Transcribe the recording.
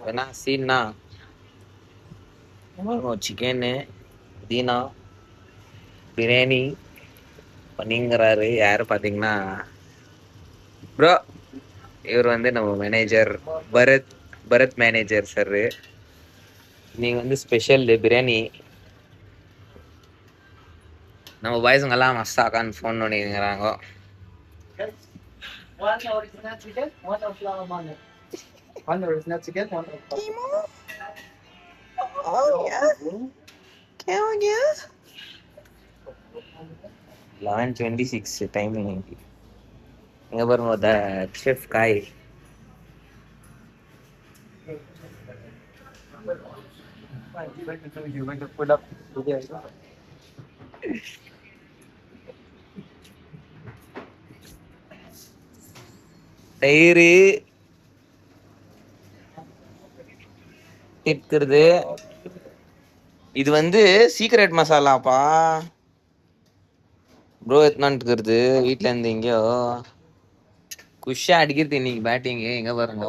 என்ன சீன்னா சிக்கனு புதினா பிரியாணி பண்ணிங்கிறாரு. யாரு பாத்தீங்கன்னா ப்ரோ, இவர் வந்து நம்ம manager Bharath. Bharath manager sir. நீங்க வந்து ஸ்பெஷல் பிரியாணி நம்ம பாய்ஸுங்கெல்லாம் மஸ்தாக்கான்னு ஃபோன் பண்ணிங்கிறாங்க. Eleven 26 timing. இங்க பாருங்க த செஃப் காய். தயிர் இருக்கிறது. இது வந்து சீக்ரெட் மசாலாப்பா ப்ரோ. எத்தனான்ட்டுக்கிறது வீட்டுல இருந்து எங்கேயோ குஷா அடிக்கிறது இன்னைக்கு பேட்டிங். எங்க பாருங்க